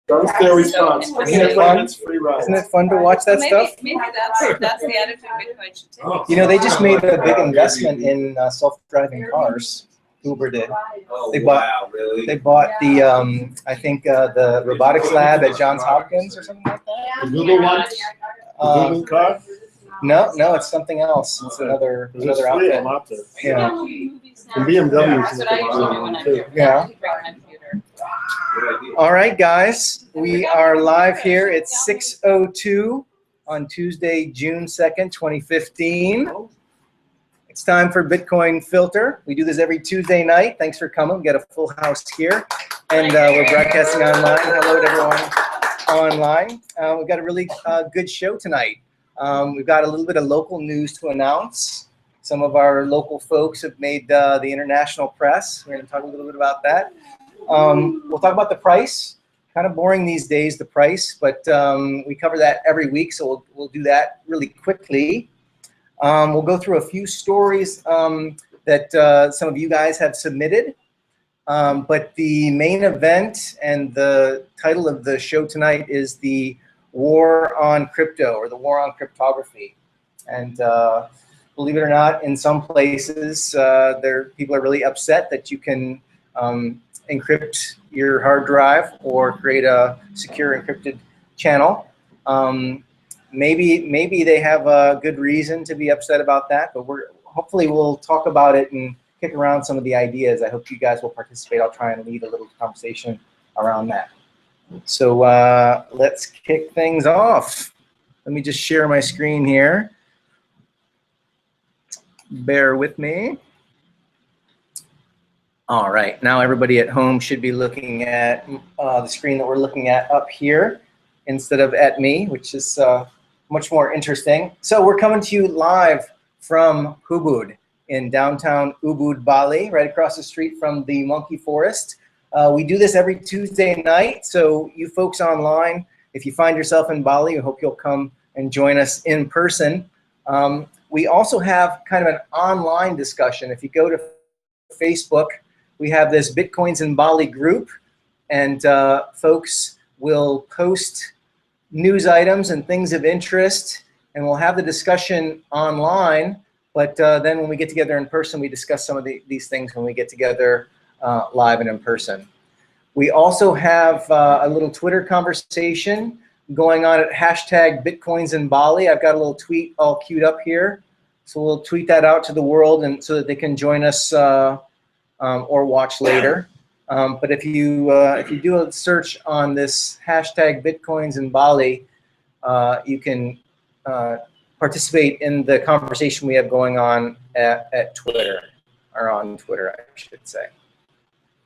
Don't their response. Isn't it fun? Isn't Isn't it fun to watch that stuff? Maybe that's the attitude Bitcoin should take. You know, they just made a big investment in self-driving cars. Uber did. They bought, really? they bought the, I think, the robotics lab at Johns Hopkins or something like that. The Google one? Google car? No, it's something else. It's another outfit. Yeah. And BMW That's what I usually do when I'm here. Yeah. Bring my computer. All right, guys, we are live here at 6:02 on Tuesday, June 2nd, 2015. It's time for Bitcoin Filter. We do this every Tuesday night. Thanks for coming. We got a full house here, and we're broadcasting online. Hello to everyone online. We've got a really good show tonight. We've got a little bit of local news to announce. Some of our local folks have made the international press. We're going to talk a little bit about that. We'll talk about the price. Kind of boring these days, the price, but we cover that every week, so we'll do that really quickly. We'll go through a few stories that some of you guys have submitted, but the main event and the title of the show tonight is the War on Crypto, or the War on Cryptography. And believe it or not, in some places, people are really upset that you can encrypt your hard drive or create a secure encrypted channel. Maybe they have a good reason to be upset about that, but hopefully we'll talk about it and kick around some of the ideas. I hope you guys will participate. I'll try and lead a little conversation around that. So let's kick things off. Let me just share my screen here. Bear with me. All right, now everybody at home should be looking at the screen that we're looking at up here instead of at me, which is much more interesting. So we're coming to you live from Ubud in downtown Ubud, Bali, right across the street from the Monkey Forest. We do this every Tuesday night, so you folks online, if you find yourself in Bali, we hope you'll come and join us in person. We also have kind of an online discussion. If you go to Facebook, we have this Bitcoins in Bali group, and folks will post news items and things of interest, and we'll have the discussion online, but then when we get together in person, we discuss some of these things when we get together live and in person. We also have a little Twitter conversation going on at hashtag Bitcoins in Bali. I've got a little tweet all queued up here, so we'll tweet that out to the world and so that they can join us or watch later. But if you do a search on this hashtag Bitcoins in Bali, you can participate in the conversation we have going on at Twitter, or on Twitter, I should say.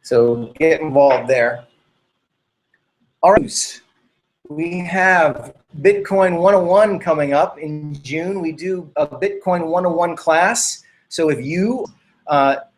So get involved there. All right, we have Bitcoin 101 coming up in June. We do a Bitcoin 101 class. So if you,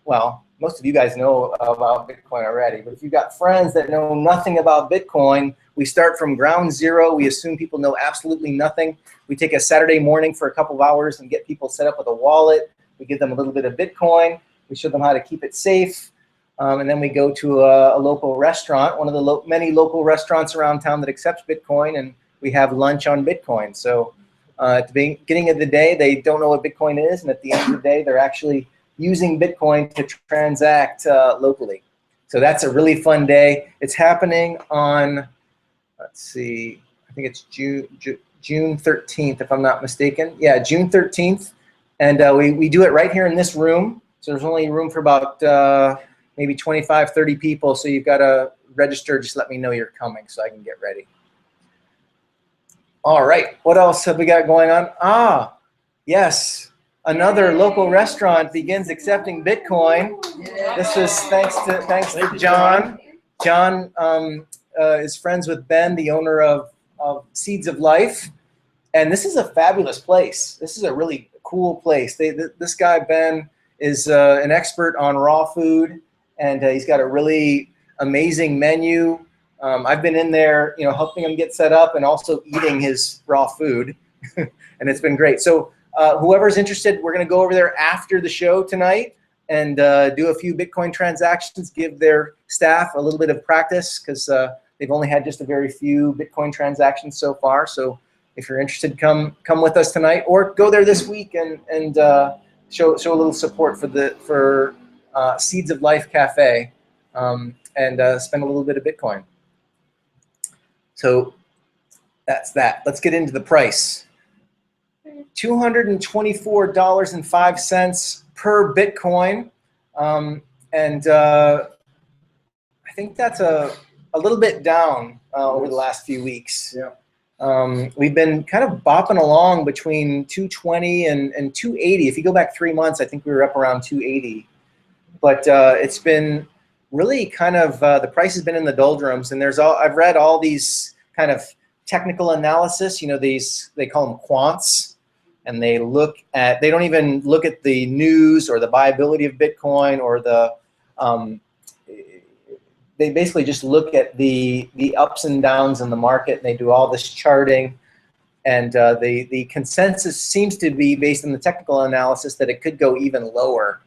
well, most of you guys know about Bitcoin already, but if you've got friends that know nothing about Bitcoin, we start from ground zero. We assume people know absolutely nothing. We take a Saturday morning for a couple of hours and get people set up with a wallet. We give them a little bit of Bitcoin. We show them how to keep it safe. And then we go to a local restaurant, one of the many local restaurants around town that accepts Bitcoin, and we have lunch on Bitcoin. So at the beginning of the day, they don't know what Bitcoin is, and at the end of the day, they're actually using Bitcoin to transact locally. So that's a really fun day. It's happening on, let's see, I think it's June 13th, if I'm not mistaken. Yeah, June 13th. And we do it right here in this room. So there's only room for about maybe 25, 30 people. So you've got to register. Just let me know you're coming so I can get ready. All right, what else have we got going on? Ah, yes. Another local restaurant begins accepting Bitcoin. This is thanks to John. John is friends with Ben, the owner of Seeds of Life. And this is a fabulous place. This is a really cool place. This guy, Ben, is an expert on raw food, and he's got a really amazing menu. I've been in there, helping him get set up and also eating his raw food, and it's been great. So whoever's interested, we're going to go over there after the show tonight and do a few Bitcoin transactions, give their staff a little bit of practice, because They've only had just a very few Bitcoin transactions so far. So if you're interested, come with us tonight, or go there this week and show a little support for Seeds of Life Cafe, and spend a little bit of Bitcoin. So that's that. Let's get into the price. $224.05 per Bitcoin, and I think that's a little bit down over the last few weeks. Yeah. We've been kind of bopping along between 220 and 280. If you go back 3 months, I think we were up around 280. But it's been really kind of, the price has been in the doldrums, and I've read all these kind of technical analysis, they call them quants, and they don't even look at the news or the viability of Bitcoin or they basically just look at the ups and downs in the market, and they do all this charting. And the consensus seems to be, based on the technical analysis, that it could go even lower.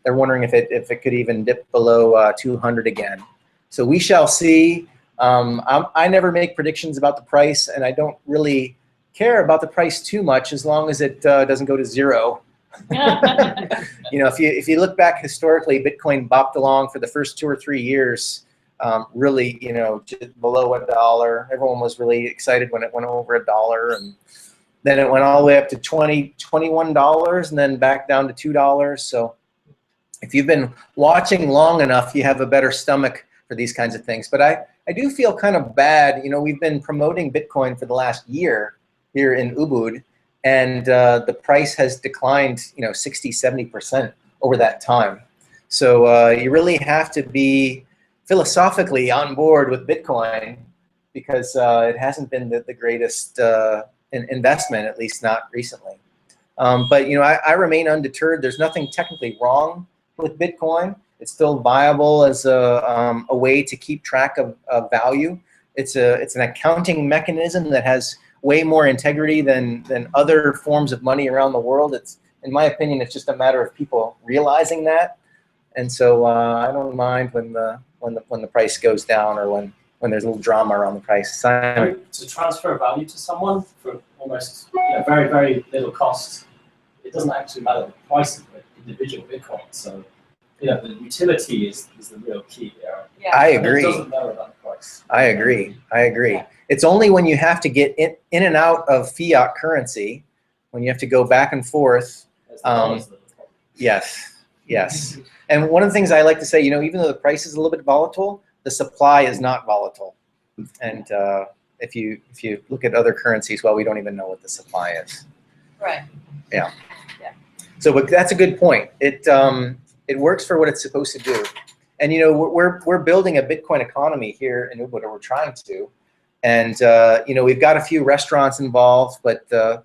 They're wondering if it could even dip below 200 again. So we shall see. I never make predictions about the price, and I don't really care about the price too much as long as it doesn't go to zero. If you look back historically, Bitcoin bopped along for the first 2 or 3 years, really, just below $1. Everyone was really excited when it went over $1, and then it went all the way up to $20, $21, and then back down to $2. So if you've been watching long enough, you have a better stomach for these kinds of things. But I do feel kind of bad. We've been promoting Bitcoin for the last year here in Ubud, and the price has declined, 60, 70% over that time. So you really have to be philosophically on board with Bitcoin, because it hasn't been the greatest investment, at least not recently. But I remain undeterred. There's nothing technically wrong with Bitcoin. It's still viable as a way to keep track of value. It's an accounting mechanism that has way more integrity than other forms of money around the world. In my opinion, it's just a matter of people realizing that. And so I don't mind when the price goes down, or when there's a little drama around the price. Simon? To transfer value to someone for almost very, very little cost, it doesn't actually matter the price of the individual Bitcoin. So the utility is the real key there. Yeah. I And agree. it doesn't matter about the price. I agree. Yeah. It's only when you have to get in and out of fiat currency, when you have to go back and forth. There's the dollars that are the problem. Yes. And one of the things I like to say, even though the price is a little bit volatile, the supply is not volatile. And if you look at other currencies, well, we don't even know what the supply is. Right. Yeah. So, but that's a good point. It works for what it's supposed to do. And we're building a Bitcoin economy here in Ubud, or we're trying to. And we've got a few restaurants involved, but the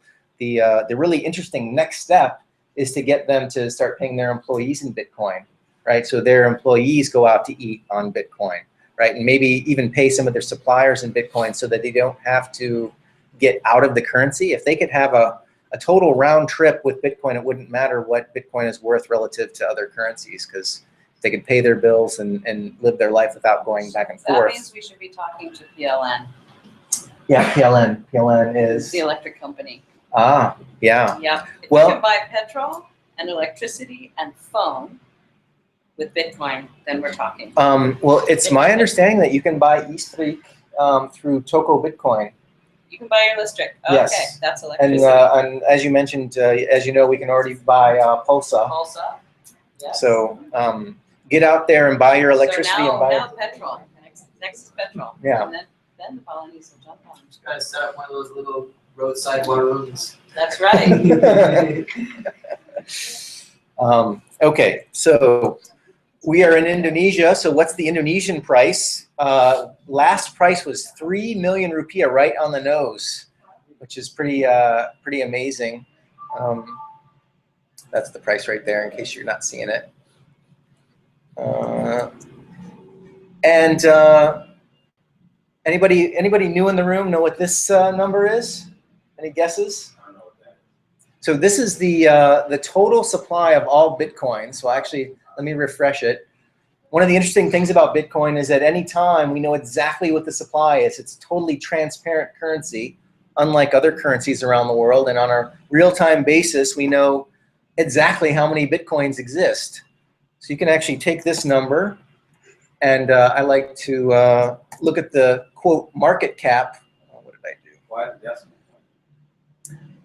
really interesting next step is to get them to start paying their employees in Bitcoin, right? So their employees go out to eat on Bitcoin, right? And maybe even pay some of their suppliers in Bitcoin, so that they don't have to get out of the currency. If they could have a total round trip with Bitcoin, it wouldn't matter what Bitcoin is worth relative to other currencies, because they could pay their bills and live their life without going back and That forth. means we should be talking to PLN, Yeah, PLN. PLN is the electric company. Yeah. Yeah. If Well- you can buy petrol and electricity and phone with Bitcoin, then we're talking. Well, it's my understanding that you can buy East Creek through Toko Bitcoin. You can buy your Listric. Yes. Okay, that's And electricity. as you mentioned, as you know, we can already buy Pulsa. Pulsa. Yes. So get out there and buy your electricity so and buy now petrol. Next is petrol. Yeah. And then the Polynesian will jump on. Gotta set up one of those little roadside balloons. That's right. Okay, so we are in Indonesia. So what's the Indonesian price? Last price was 3 million rupiah, right on the nose, which is pretty amazing. That's the price right there, in case you're not seeing it. Anybody new in the room know what this number is? Any guesses? I don't know what that is. So this is the total supply of all Bitcoin. So actually, let me refresh it. one of the interesting things about Bitcoin is at any time we know exactly what the supply is. It's totally transparent currency, unlike other currencies around the world. And on a real-time basis, we know exactly how many Bitcoins exist. So you can actually take this number, and I like to look at the, quote, market cap. Oh, what did I do? Why the decimal point?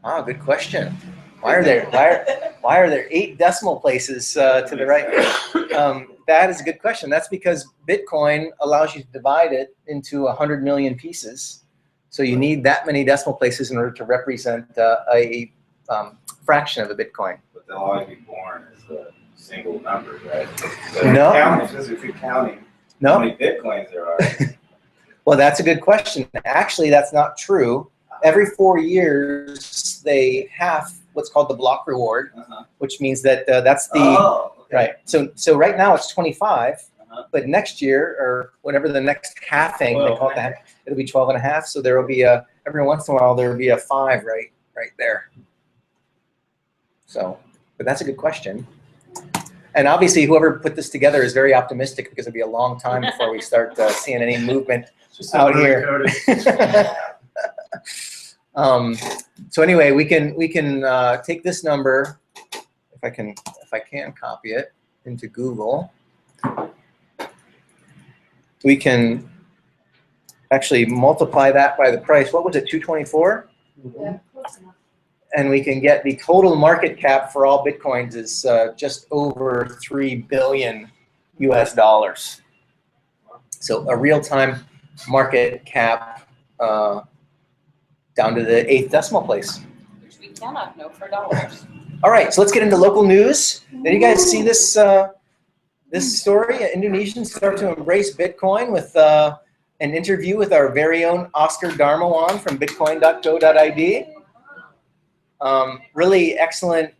Ah, good question. Why are there 8 decimal places to the right? That is a good question. That's because Bitcoin allows you to divide it into 100 million pieces. So you need that many decimal places in order to represent a fraction of a Bitcoin. But they'll always be born as a single number, right? So No. If you're counting No. how many Bitcoins there are. Well, that's a good question. Actually, that's not true. Every 4 years, they have what's called the block reward, which means that that's the Okay. right. So right now it's 25, but next year or whenever the next halving, they call it that, it'll be 12 and a half. So there will be every once in a while there will be a 5 right there. So, but that's a good question. And obviously, whoever put this together is very optimistic because it'll be a long time before we start seeing any movement out here. So anyway, we can take this number, if I can copy it into Google. We can actually multiply that by the price. What was it, 224? Yeah, And we can get the total market cap for all Bitcoins is just over $3 billion US dollars. So a real-time market cap down to the 8th decimal place. Which we cannot know for dollars. All right, so let's get into local news. Did you guys see this this story? Indonesians start to embrace Bitcoin with an interview with our very own Oscar Darmawan from bitcoin.co.id. Really excellent,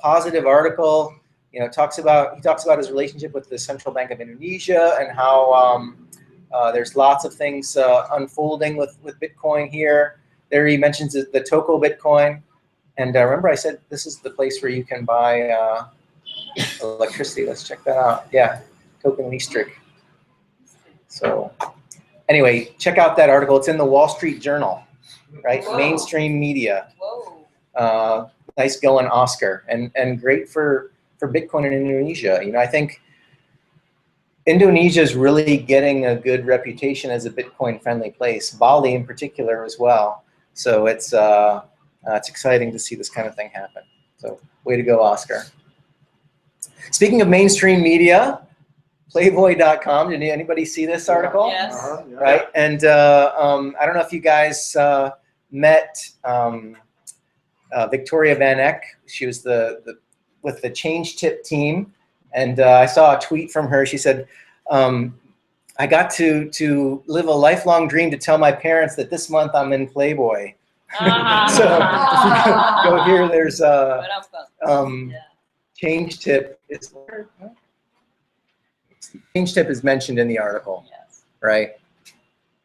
positive article. You know, he talks about his relationship with the Central Bank of Indonesia and how there's lots of things unfolding with Bitcoin here. There he mentions the Toko Bitcoin, and remember I said this is the place where you can buy electricity. Let's check that out. Yeah, Token Listrik. So anyway, check out that article. It's in the Wall Street Journal, right? Whoa. Mainstream media. Whoa. Nice going, Oscar, and great for Bitcoin in Indonesia. You know, I think Indonesia is really getting a good reputation as a Bitcoin-friendly place. Bali, in particular, as well. So it's exciting to see this kind of thing happen. So way to go, Oscar. Speaking of mainstream media, Playboy.com. Did anybody see this article? Yes. Yeah. Right, and I don't know if you guys met Victoria Van Eck. She was with the Change Tip team, and I saw a tweet from her. She said, I got to live a lifelong dream to tell my parents that this month I'm in Playboy. So go here, there's Change Tip is mentioned in the article, Yes. right?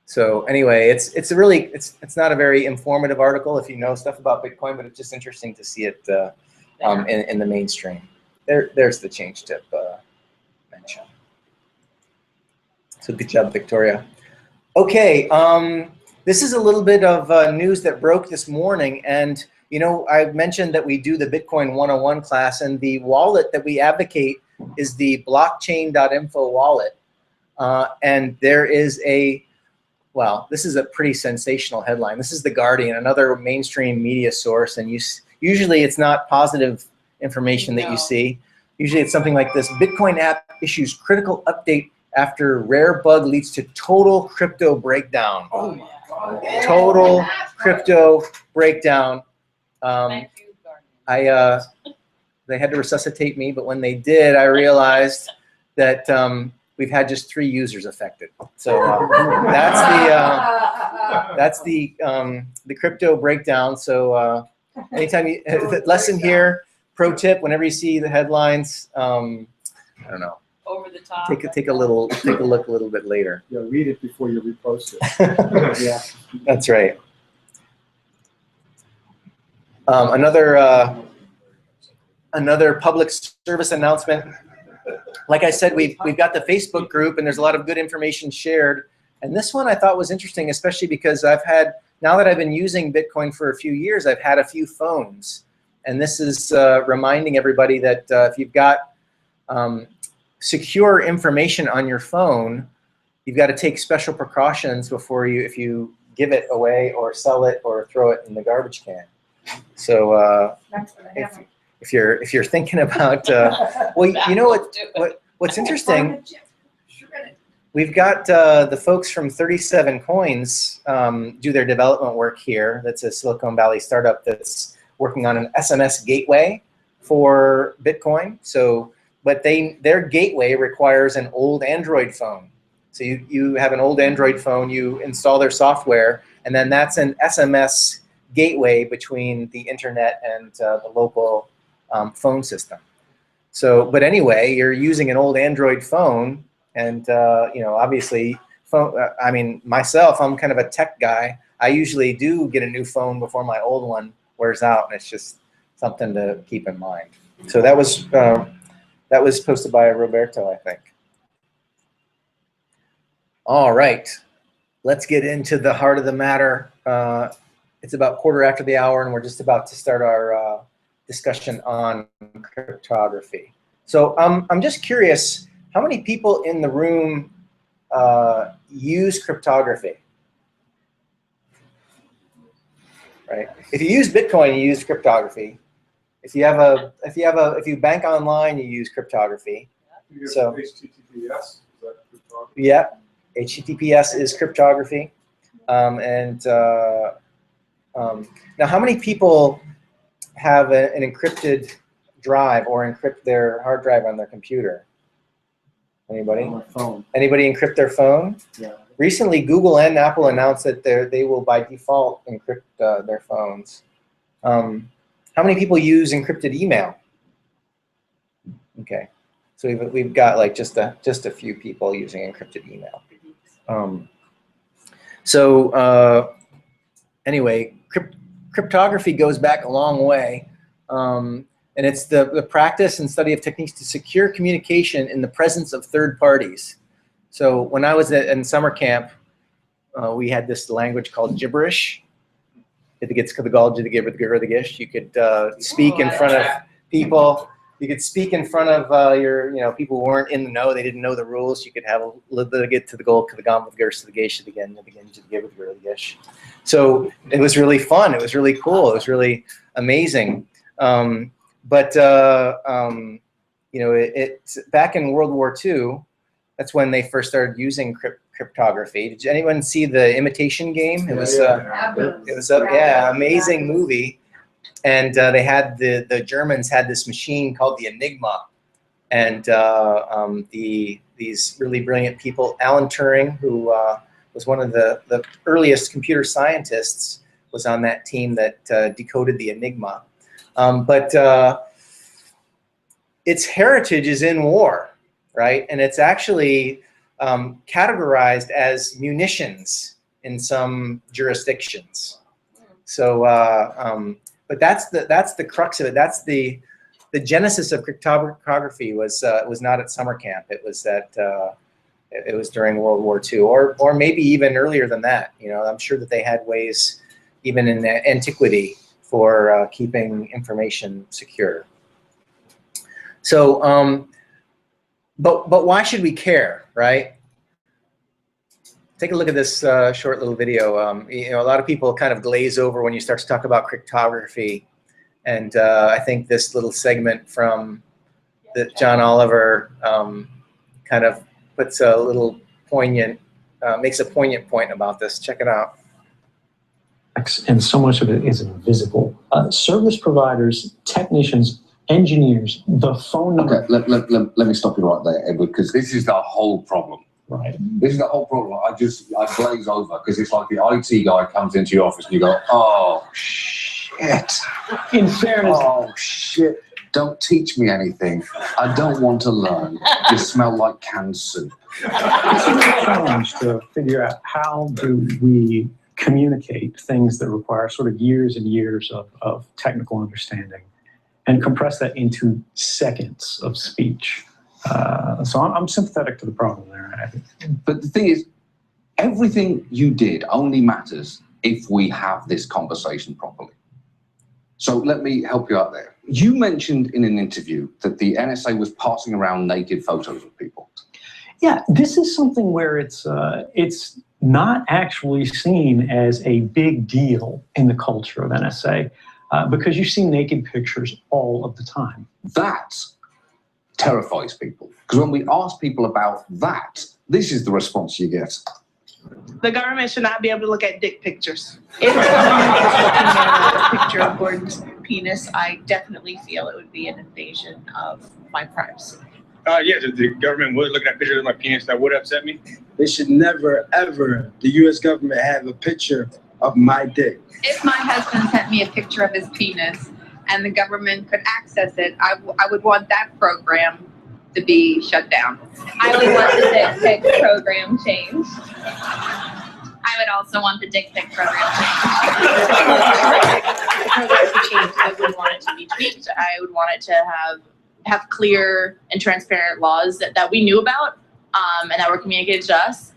So anyway, it's not a very informative article if you know stuff about Bitcoin, but it's just interesting to see it in the mainstream. There's the Change Tip mention. So good job, Victoria. Okay, this is a little bit of news that broke this morning, and you know, I mentioned that we do the Bitcoin 101 class, and the wallet that we advocate is the blockchain.info wallet, and there is well, this is a pretty sensational headline. This is The Guardian, another mainstream media source, and usually it's not positive information that you see. Usually it's something like this: Bitcoin app issues critical update after rare bug leads to total crypto breakdown. Oh my God. Total crypto breakdown. Thank you, Guardian. They had to resuscitate me, but when they did, I realized that we've had just 3 users affected. So that's the crypto breakdown. So anytime you lesson here, pro tip: whenever you see the headlines, I don't know, Over the top. take a look a little bit later. Yeah, read it before you repost it. Yeah. That's right. Another public service announcement. like I said, we've got the Facebook group, and there's a lot of good information shared. And this one I thought was interesting, especially because now that I've been using Bitcoin for a few years, I've had a few phones. And this is reminding everybody that if you've got secure information on your phone, you've got to take special precautions before if you give it away or sell it or throw it in the garbage can. So if you're thinking about, well, you know what's interesting? We've got the folks from 37 Coins do their development work here. That's a Silicon Valley startup that's working on an SMS gateway for Bitcoin. So, but their gateway requires an old Android phone. So you have an old Android phone, you install their software, and then that's an SMS geteway between the internet and the local phone system. So, but anyway, you're using an old Android phone, and obviously, I mean, myself, I'm kind of a tech guy. I usually do get a new phone before my old one wears out, and it's just something to keep in mind. So that was posted by Roberto, I think. All right, let's get into the heart of the matter. It's about 1:15, and we're just about to start our discussion on cryptography. So I'm just curious, how many people in the room use cryptography? Right. If you use Bitcoin, you use cryptography. If you bank online, you use cryptography. So HTTPS, is that cryptography? Yeah, HTTPS is cryptography. Now, how many people have an encrypted drive or encrypt their hard drive on their computer? Anybody? On my phone. Anybody encrypt their phone? Yeah. Recently, Google and Apple announced that they will, by default, encrypt their phones. How many people use encrypted email? Okay, so we've got like just a few people using encrypted email. Anyway, cryptography goes back a long way, and it's the practice and study of techniques to secure communication in the presence of third parties. So when I was in summer camp, we had this language called gibberish. If it gets the gish, you could speak in front of people. You could speak in front of people who weren't in the know. They didn't know the rules. You could have a little bit of get to the goal, to the gom, with the gersh, to the gesh, to the begin, to the give, with the gish. So it was really fun. It was really cool. It was really amazing. Back in World War II, that's when they first started using cryptography. Did anyone see the Imitation Game? It was amazing movie. And they had the Germans had this machine called the Enigma, and these really brilliant people, Alan Turing, who was one of the earliest computer scientists, was on that team that decoded the Enigma. But its heritage is in war, right? And it's actually categorized as munitions in some jurisdictions. So, but that's the crux of it. That's the genesis of cryptography was not at summer camp. It was it was during World War II, or maybe even earlier than that. I'm sure that they had ways, even in antiquity, for keeping information secure. So, but why should we care, right? Take a look at this short little video. A lot of people kind of glaze over when you start to talk about cryptography, and I think this little segment from John Oliver kind of puts a little poignant, makes a poignant point about this. Check it out. And so much of it is invisible. Service providers, technicians, engineers, the phone number. Okay, let me stop you right there, Edward, because this is the whole problem. Right. This is the whole problem. I glaze over because it's like the IT guy comes into your office and you go, oh, shit. In fairness. Oh, shit. Don't teach me anything. I don't want to learn. You smell like canned soup. It's a real challenge to figure out how do we communicate things that require sort of years and years of technical understanding and compress that into seconds of speech. So I'm sympathetic to the problem there. I think. But the thing is, everything you did only matters if we have this conversation properly. So let me help you out there. You mentioned in an interview that the NSA was passing around naked photos of people. Yeah, this is something where it's not actually seen as a big deal in the culture of NSA because you see naked pictures all of the time. That terrifies people, because when we ask people about that, this is the response you get. The government should not be able to look at dick pictures. If someone was looking at a picture of Gordon's penis, I definitely feel it would be an invasion of my privacy. Yes, if the government was looking at pictures of my penis, that would upset me. They should never, ever, the U.S. government have a picture of my dick. If my husband sent me a picture of his penis and the government could access it, I would want that program to be shut down. I would want the dick pic program changed. I would also want the dick pic program changed. I would want it to be tweaked. I would want it to have clear and transparent laws that we knew about and that were communicated to us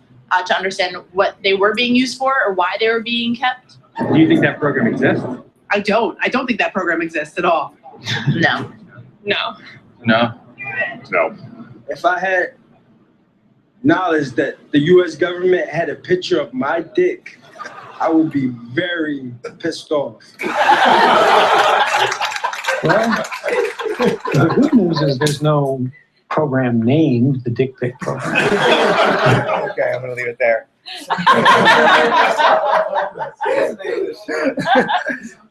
to understand what they were being used for or why they were being kept. Do you think that program exists? I don't think that program exists at all. No. No. No. If I had knowledge that the U.S. government had a picture of my dick, I would be very pissed off. Well, the good news is there's no program named the dick pic program. Okay, I'm going to leave it there.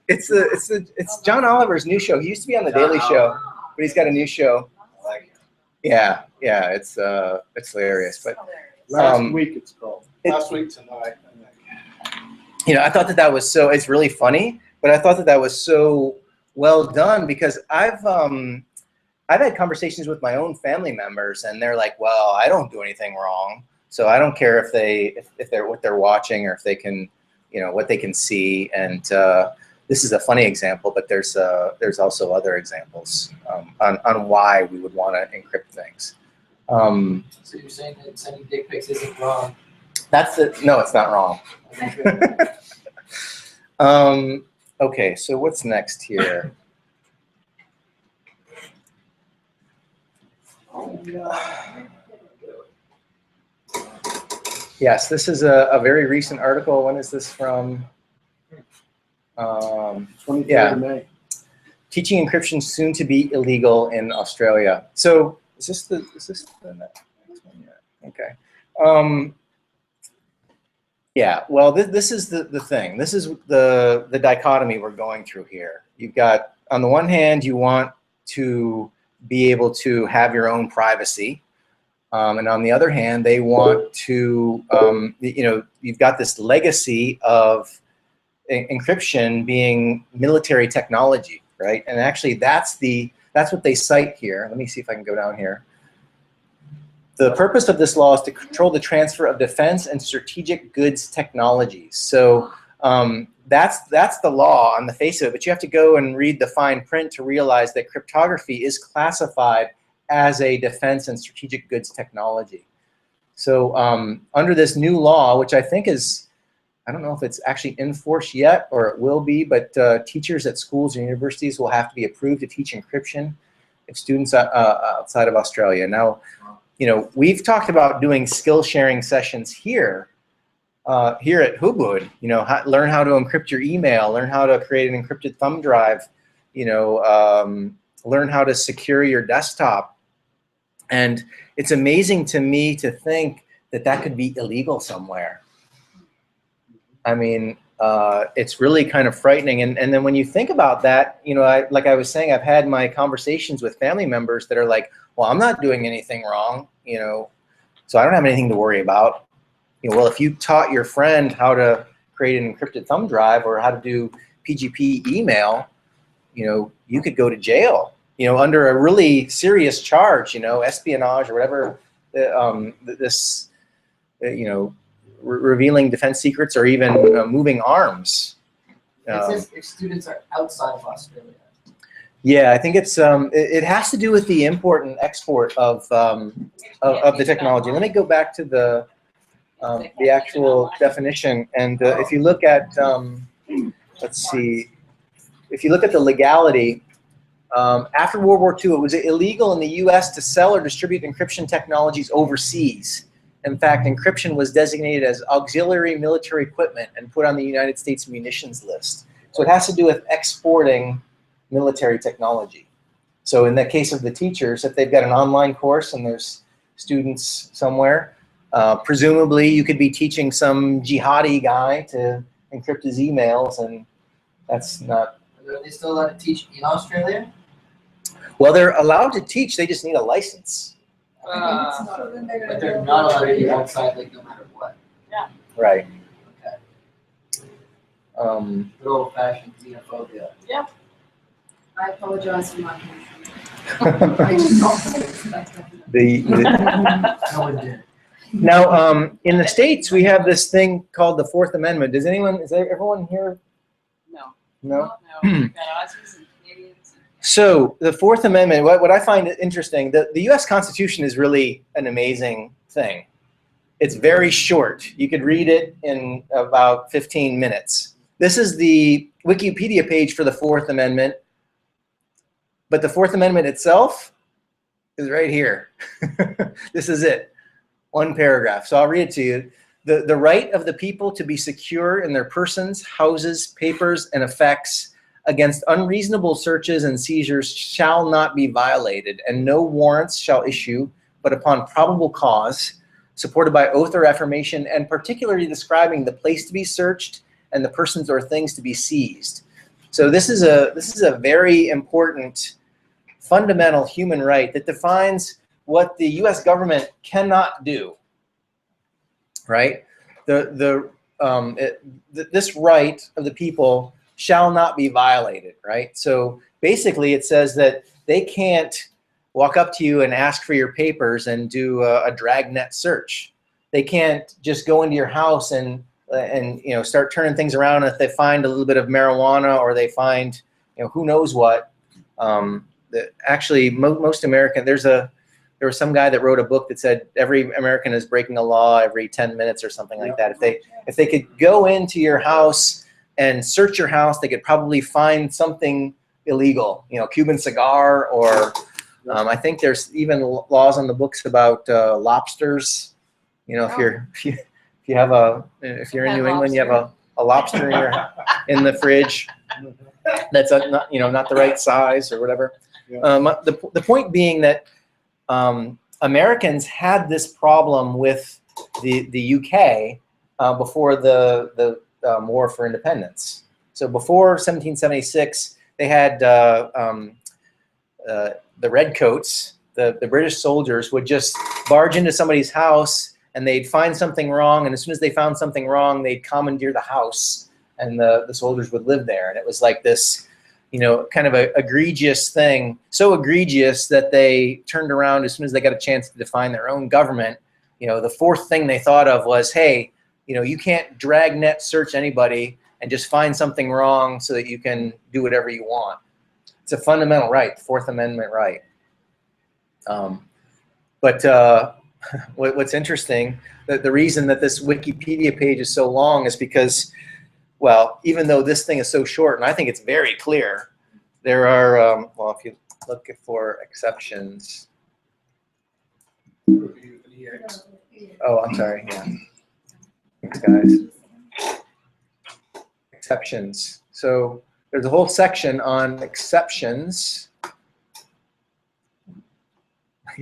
It's John Oliver's new show. He used to be on The Daily Show, but he's got a new show. Yeah, it's hilarious. But Last week it's called. Last week tonight. I thought that was so. It's really funny, but I thought that was so well done because I've had conversations with my own family members, and they're like, "Well, I don't do anything wrong, so I don't care if they're what they're watching or if they can, what they can see." And this is a funny example, but there's also other examples on why we would want to encrypt things. So you're saying that sending dick pics isn't wrong? No, it's not wrong. Okay, so what's next here? Yes, this is a very recent article. When is this from? 23rd of May. Teaching encryption soon to be illegal in Australia. So is this the next one? Yeah. Okay. Yeah. Well, this is the thing. This is the dichotomy we're going through here. You've got, on the one hand, you want to be able to have your own privacy. And on the other hand, they want to, you've got this legacy of encryption being military technology, right? And actually, that's what they cite here. Let me see if I can go down here. The purpose of this law is to control the transfer of defense and strategic goods technologies. So that's the law on the face of it, but you have to go and read the fine print to realize that cryptography is classified as a defense and strategic goods technology. So under this new law, which I think is, I don't know if it's actually in force yet or it will be, but teachers at schools and universities will have to be approved to teach encryption if students outside of Australia. Now, we've talked about doing skill sharing sessions here at Hubud. Learn how to encrypt your email, learn how to create an encrypted thumb drive, learn how to secure your desktop. And it's amazing to me to think that could be illegal somewhere. I mean, it's really kind of frightening. And then when you think about that, like I was saying, I've had my conversations with family members that are like, well, I'm not doing anything wrong, so I don't have anything to worry about. Well, if you taught your friend how to create an encrypted thumb drive or how to do PGP email, you could go to jail, under a really serious charge, espionage or whatever, revealing defense secrets or even moving arms. It says if students are outside of Australia. Yeah, I think it's it has to do with the import and export of the technology. Let me go back to the actual definition, and if you look at let's see, if you look at the legality, after World War II, it was illegal in the U.S. to sell or distribute encryption technologies overseas. In fact, encryption was designated as auxiliary military equipment and put on the United States munitions list. So it has to do with exporting military technology. So in the case of the teachers, if they've got an online course and there's students somewhere, presumably you could be teaching some jihadi guy to encrypt his emails, and that's not... Are they still allowed to teach in Australia? Well, they're allowed to teach, they just need a license. But they're not allowed to be outside, like, no matter what. Yeah. Right. Okay. Good old-fashioned xenophobia. Yeah. I apologize for my confusion. I did not expect that. No one did. Now, in the States, we have this thing called the Fourth Amendment. Is everyone here? No. No? No. We've got Aussies and Canadians. So the Fourth Amendment, what I find interesting, the US Constitution is really an amazing thing. It's very short. You could read it in about 15 minutes. This is the Wikipedia page for the Fourth Amendment, but the Fourth Amendment itself is right here. This is it, one paragraph. So I'll read it to you. The right of the people to be secure in their persons, houses, papers, and effects against unreasonable searches and seizures shall not be violated, and no warrants shall issue but upon probable cause, supported by oath or affirmation, and particularly describing the place to be searched and the persons or things to be seized. So this is a very important fundamental human right that defines what the U.S. government cannot do. Right? This right of the people shall not be violated. Right? So basically, it says that they can't walk up to you and ask for your papers and do a dragnet search. They can't just go into your house and start turning things around. If they find a little bit of marijuana or they find who knows what. Actually, most American, there was some guy that wrote a book that said every American is breaking a law every 10 minutes or something like that. If they could go into your house and search your house, they could probably find something illegal, Cuban cigar, or I think there's even laws on the books about lobsters. If you're in New England, you have a lobster in the fridge that's not the right size or whatever. The point being that Americans had this problem with the UK before the War for Independence. So before 1776, they had the redcoats, the British soldiers, would just barge into somebody's house and they'd find something wrong, and as soon as they found something wrong, they'd commandeer the house, and the soldiers would live there. And it was like this, kind of a egregious thing, so egregious that they turned around as soon as they got a chance to define their own government. The fourth thing they thought of was, hey, you can't dragnet search anybody and just find something wrong so that you can do whatever you want. It's a fundamental right, the Fourth Amendment right. What's interesting, the reason that this Wikipedia page is so long is because, well, even though this thing is so short, and I think it's very clear, there are, well, if you look for exceptions. Oh, I'm sorry, yeah. Thanks, guys. Exceptions. So there's a whole section on exceptions.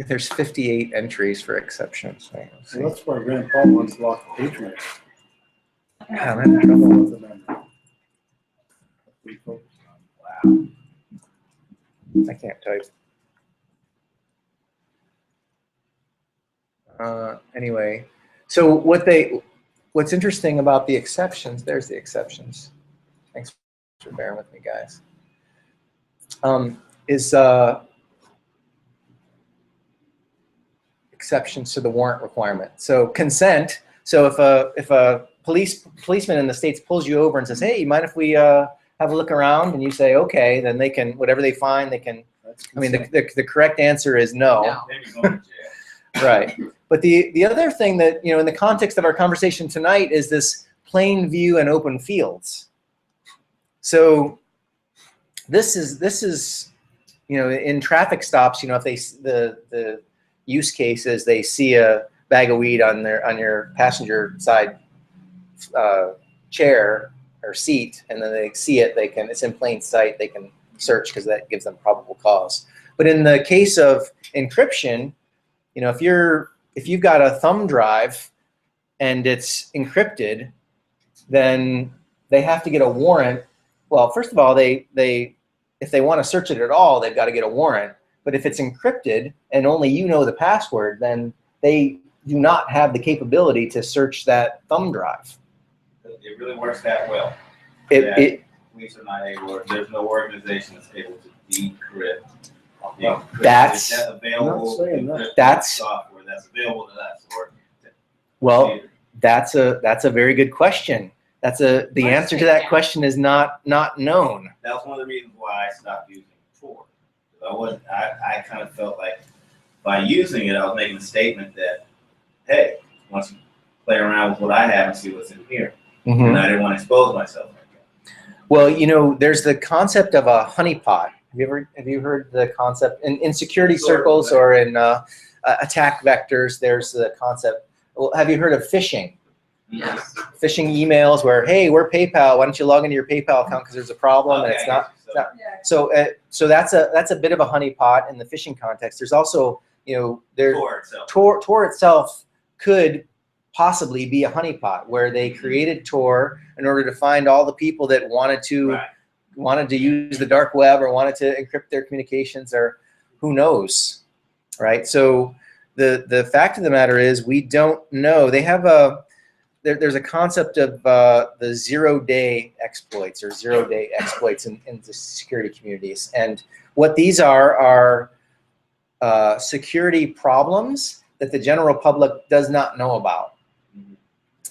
There's 58 entries for exceptions. Right, well, that's why Grandpa wants to lock the Patriots. Yeah, I'm having trouble with them. Wow. I can't type. Anyway, so what's interesting about the exceptions, there's the exceptions. Thanks for bearing with me, guys. Is exceptions to the warrant requirement. So consent. So if a policeman in the States pulls you over and says, "Hey, you mind if we have a look around and you say, okay, then they can, whatever they find, they can, I mean, the correct answer is no. Right. But the other thing that, in the context of our conversation tonight is this plain view and open fields. So this is, in traffic stops, if the use case is they see a bag of weed on your passenger side chair or seat, and then they see it, it's in plain sight, they can search because that gives them probable cause. But in the case of encryption, if you've got a thumb drive and it's encrypted, then they have to get a warrant. Well, first of all, if they want to search it at all, they've got to get a warrant. But if it's encrypted and only you know the password, then they do not have the capability to search that thumb drive. It really works that well. Police are not able, there's no organization that's able to decrypt. That's available. That's software that's available to us. Well, that's a very good question. The answer to that question is not known. That was one of the reasons why I stopped using Tor. I kind of felt like by using it, I was making a statement that, hey, once you play around with what I have and see what's in here, and I didn't want to expose myself like that. Well, there's the concept of a honeypot. Have you heard the concept in security circles or in attack vectors? There's the concept. Well, have you heard of phishing? Yes. Phishing emails where, hey, we're PayPal. Why don't you log into your PayPal account because there's a problem and it's not. So that's a bit of a honeypot in the phishing context. There's also Tor itself could possibly be a honeypot where they created Tor in order to find all the people that wanted to use the dark web or wanted to encrypt their communications, or who knows, right? So the fact of the matter is we don't know. They have there's a concept of the zero-day exploits or zero-day exploits in the security communities. And what these are security problems that the general public does not know about.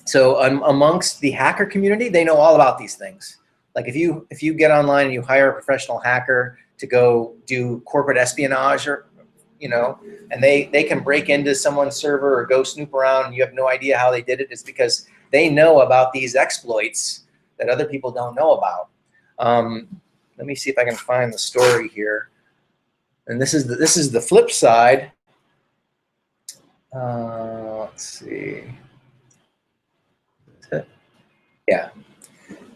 So amongst the hacker community, they know all about these things. Like if you get online and you hire a professional hacker to go do corporate espionage, or and they can break into someone's server or go snoop around and you have no idea how they did it, it's because they know about these exploits that other people don't know about. Let me see if I can find the story here. And this is the flip side. Let's see. Yeah.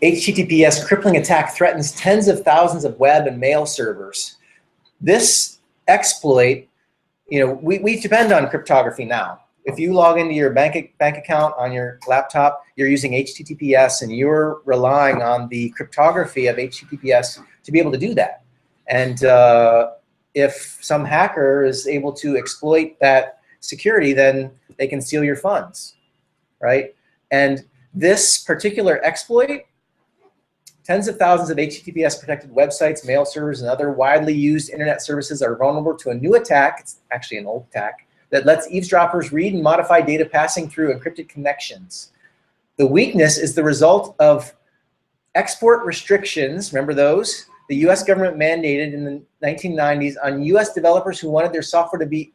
HTTPS crippling attack threatens tens of thousands of web and mail servers. This exploit, we depend on cryptography now. If you log into your bank account on your laptop, you're using HTTPS and you're relying on the cryptography of HTTPS to be able to do that. And if some hacker is able to exploit that security, then they can steal your funds, right? And this particular exploit, tens of thousands of HTTPS protected websites, mail servers, and other widely used internet services are vulnerable to a new attack, it's actually an old attack, that lets eavesdroppers read and modify data passing through encrypted connections. The weakness is the result of export restrictions, remember those? The US government mandated in the 1990s on US developers who wanted their software to be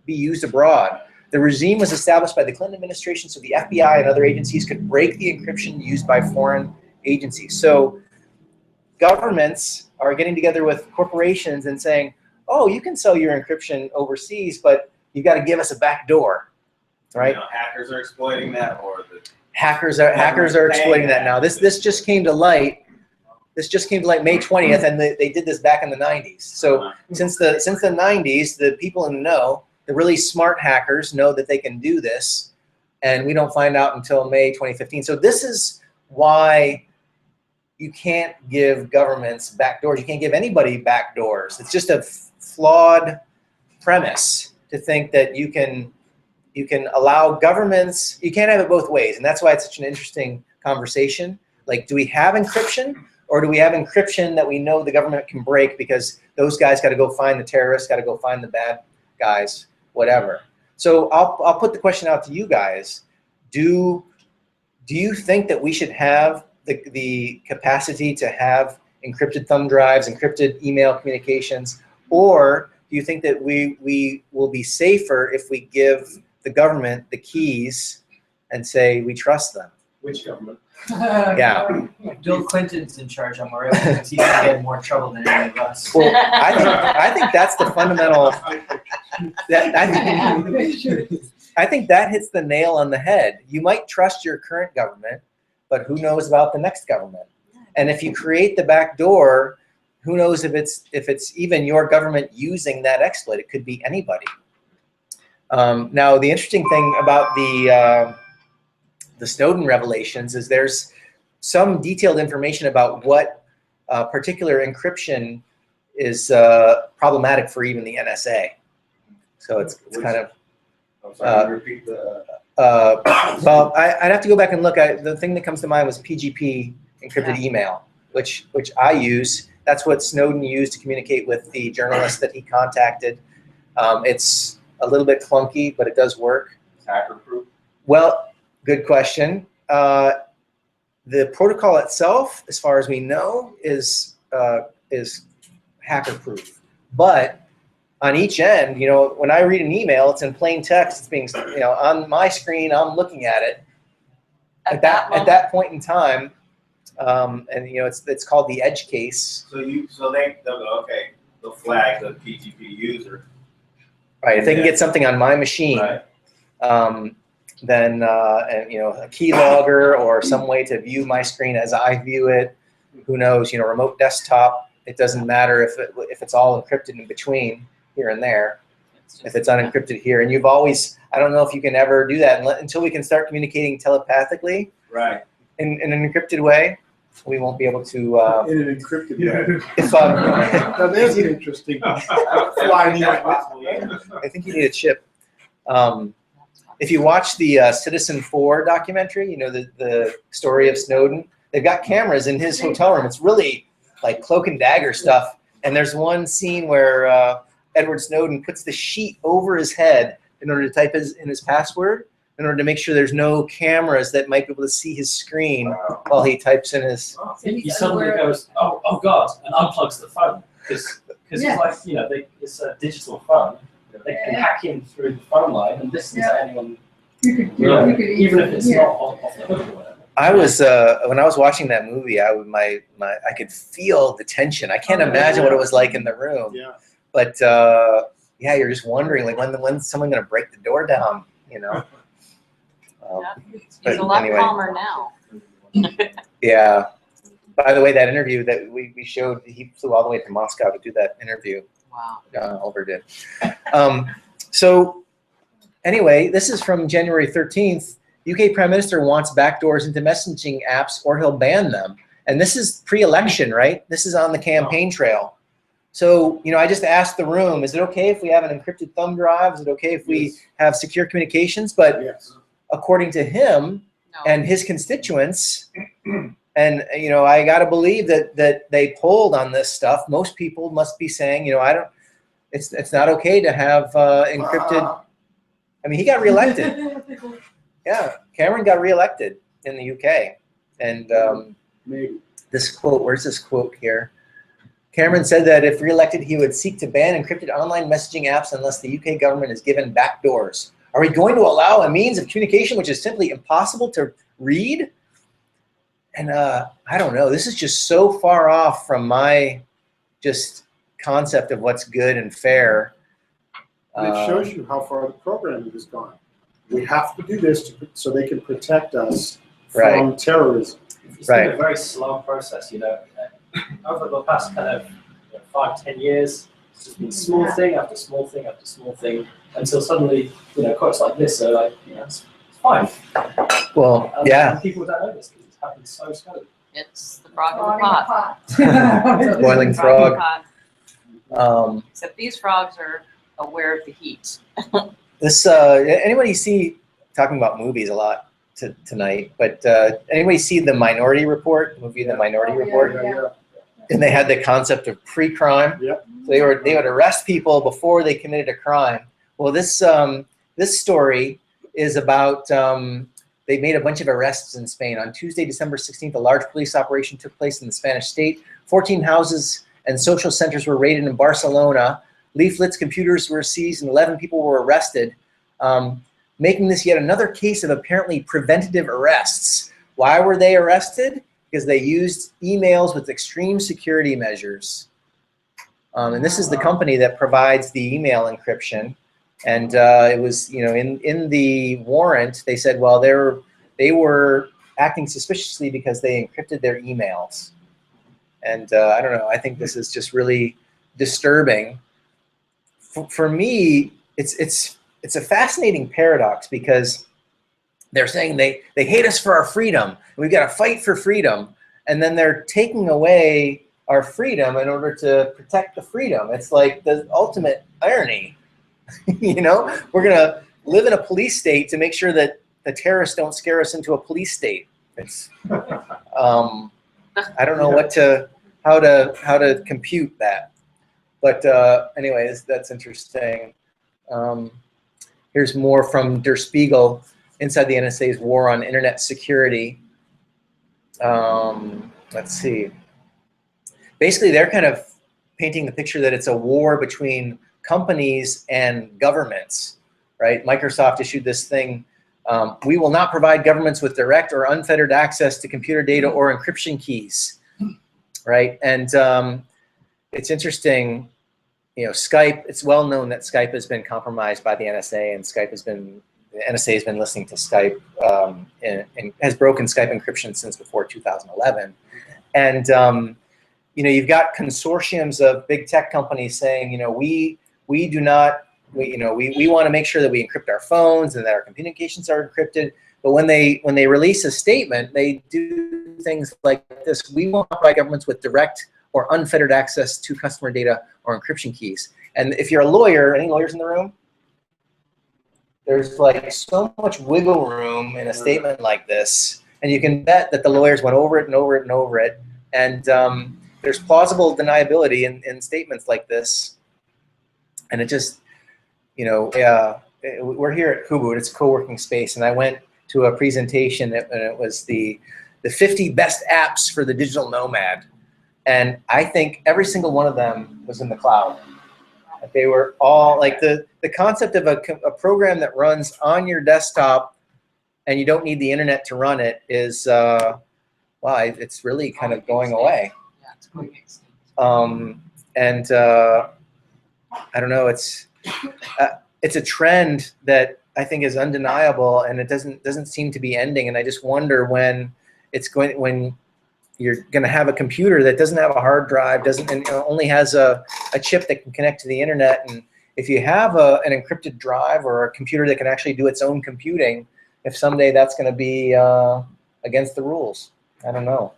used abroad. The regime was established by the Clinton administration so the FBI and other agencies could break the encryption used by foreign agencies. So governments are getting together with corporations and saying, oh, you can sell your encryption overseas, but you've got to give us a back door, right? Hackers are exploiting that, or the hackers are exploiting that now. This just came to light. This just came to light May 20th, and they did this back in the 90s. So since the 90s, the people in the know, the really smart hackers know that they can do this, and we don't find out until May 2015. So this is why you can't give governments backdoors. You can't give anybody backdoors. It's just a flawed premise to think that you can allow governments, you can't have it both ways. And that's why it's such an interesting conversation. Like, do we have encryption, or do we have encryption that we know the government can break because those guys got to go find the terrorists, got to go find the bad guys, whatever. So I'll put the question out to you guys. Do you think that we should have the capacity to have encrypted thumb drives, encrypted email communications, or do you think that we will be safer if we give the government the keys and say we trust them? Which government? Yeah. Bill Clinton's in charge on Morelli because he's gonna get in more trouble than any of us. Well, I think that's the fundamental. I think that hits the nail on the head. You might trust your current government, but who knows about the next government? And if you create the back door, who knows if it's even your government using that exploit? It could be anybody. Now, the interesting thing about the Snowden revelations is there's some detailed information about what particular encryption is problematic for even the NSA. So it's kind of. I'm sorry, repeat the. Well, I'd have to go back and look. The thing that comes to mind was PGP encrypted email, which I use. That's what Snowden used to communicate with the journalist that he contacted. It's a little bit clunky, but it does work. Hacker-proof? Well, good question. The protocol itself, as far as we know, is hacker-proof. But on each end, you know, when I read an email, it's in plain text. It's being, you know, on my screen. I'm looking at it. At that point in time, and you know, it's called the edge case. They'll flag the PGP user. Right. If they can get something on my machine, then and, you know, a keylogger or some way to view my screen as I view it. Who knows? You know, remote desktop. It doesn't matter if it's all encrypted in between here and there. If it's unencrypted here, and you've always, I don't know if you can ever do that until we can start communicating telepathically. Right. In an encrypted way, we won't be able to. In an encrypted way. If now there's an interesting. I think you need a chip. If you watch the Citizen 4 documentary, you know the story of Snowden. They've got cameras in his hotel room. It's really like cloak and dagger stuff. And there's one scene where Edward Snowden puts the sheet over his head in order to type in his password, in order to make sure there's no cameras that might be able to see his screen while he types in his. He suddenly goes, oh God, and unplugs the phone because it's like, you know, it's a digital phone. They can hack in through the phone line and listen to anyone, even if it's not off the hook or whatever. I was when I was watching that movie, I could feel the tension. I can't imagine what it was like in the room. Yeah. But yeah, you're just wondering like when's someone going to break the door down, you know? It's a lot calmer now. Yeah. By the way, that interview that we showed, he flew all the way to Moscow to do that interview. Wow. Oliver did. So anyway, this is from January 13th. UK Prime Minister wants backdoors into messaging apps or he'll ban them. And this is pre-election, right? This is on the campaign trail. So, you know, I just asked the room, is it okay if we have an encrypted thumb drive? Is it okay if we have secure communications? But according to him and his constituents, and, you know, I got to believe that they polled on this stuff. Most people must be saying, you know, it's not okay to have encrypted. I mean, he got reelected. Yeah, Cameron got reelected in the UK. And this quote, where's this quote here? Cameron said that if reelected, he would seek to ban encrypted online messaging apps unless the UK government is given backdoors. Are we going to allow a means of communication which is simply impossible to read? And I don't know. This is just so far off from my just concept of what's good and fair. And it shows you how far the programming has gone. We have to do this so they can protect us from terrorism. It's been a very slow process, you know. Over the past kind of 5-10 years, it's just been small thing after small thing after small thing until suddenly, you know, quotes like this are like, you know, it's fine. Well, and people don't know this because it's happened so slowly. It's the frog in the pot. Boiling frog. Except these frogs are aware of the heat. This anybody see, talking about movies a lot tonight, but anybody see the Minority Report, the movie The Minority Report? And they had the concept of pre-crime. So they would arrest people before they committed a crime. Well, this story is about they made a bunch of arrests in Spain. On Tuesday, December 16th, a large police operation took place in the Spanish state. 14 houses and social centers were raided in Barcelona. Leaflets, computers were seized, and 11 people were arrested, making this yet another case of apparently preventative arrests. Why were they arrested? Because they used emails with extreme security measures. And this is the company that provides the email encryption. And it was, you know, in the warrant, they said, well, they were acting suspiciously because they encrypted their emails. And I don't know, I think this is just really disturbing. For me, it's a fascinating paradox, because they're saying they hate us for our freedom, and we've got to fight for freedom, and then they're taking away our freedom in order to protect the freedom. It's like the ultimate irony. You know, we're gonna live in a police state to make sure that the terrorists don't scare us into a police state. It's I don't know how to compute that. But anyways, that's interesting. Here's more from Der Spiegel, inside the NSA's war on internet security. Let's see. Basically, they're kind of painting the picture that it's a war between companies and governments, right? Microsoft issued this thing, we will not provide governments with direct or unfettered access to computer data or encryption keys, right? And it's interesting, you know, Skype, it's well known that Skype has been compromised by the NSA, and the NSA has been listening to Skype and has broken Skype encryption since before 2011. And, you know, you've got consortiums of big tech companies saying, you know, we do not, we want to make sure that we encrypt our phones and that our communications are encrypted. But when they release a statement, they do things like this: we won't provide governments with direct or unfettered access to customer data or encryption keys. And if you're a lawyer, any lawyers in the room? There's like so much wiggle room in a statement like this, and you can bet that the lawyers went over it and over it and over it. And there's plausible deniability in statements like this. And it just, you know, we're here at Kubud, it's a co-working space, and I went to a presentation, and it was the 50 best apps for the digital nomad. And I think every single one of them was in the cloud. They were all like the concept of a program that runs on your desktop and you don't need the internet to run it is, wow, it's really kind of going away. Yeah, it's going extinct. And I don't know, it's a trend that I think is undeniable, and it doesn't seem to be ending. And I just wonder when you're going to have a computer that doesn't have a hard drive, and only has a chip that can connect to the internet. And if you have an encrypted drive or a computer that can actually do its own computing, if someday that's going to be against the rules, I don't know.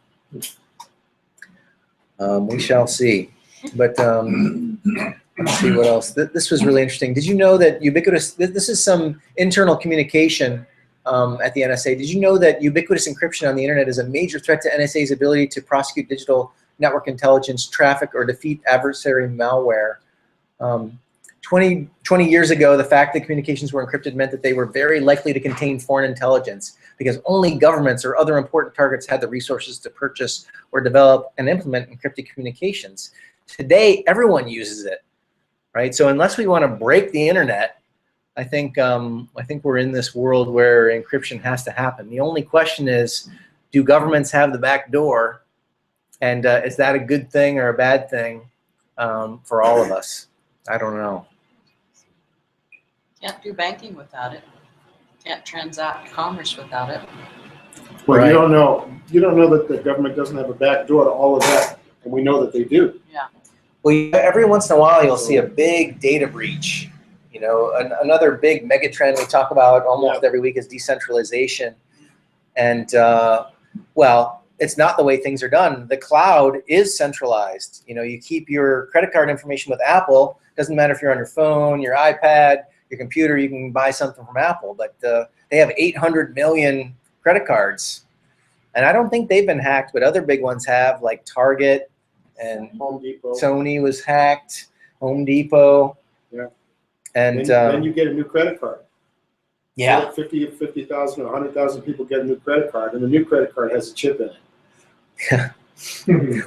We shall see. But let's see what else. This was really interesting. Did you know that ubiquitous, this is some internal communication at the NSA. Did you know that ubiquitous encryption on the internet is a major threat to NSA's ability to prosecute digital network intelligence, traffic, or defeat adversary malware? 20 years ago, the fact that communications were encrypted meant that they were very likely to contain foreign intelligence, because only governments or other important targets had the resources to purchase or develop and implement encrypted communications. Today, everyone uses it, right? So unless we want to break the internet, I think we're in this world where encryption has to happen. The only question is, do governments have the back door, and is that a good thing or a bad thing for all of us? I don't know. Can't do banking without it. Can't transact commerce without it. Well, Right. you don't know that the government doesn't have a back door to all of that, and we know that they do. Yeah. Well, every once in a while, you'll see a big data breach. You know, another big mega trend we talk about almost every week is decentralization. And well, it's not the way things are done. The cloud is centralized. You know, you keep your credit card information with Apple. Doesn't matter if you're on your phone, your iPad, your computer, you can buy something from Apple. But they have 800 million credit cards. And I don't think they've been hacked, but other big ones have, like Target and Home Depot. Sony was hacked, Home Depot. Yeah. And then you get a new credit card. Yeah. 50,000 or 100,000 people get a new credit card, and the new credit card has a chip in it.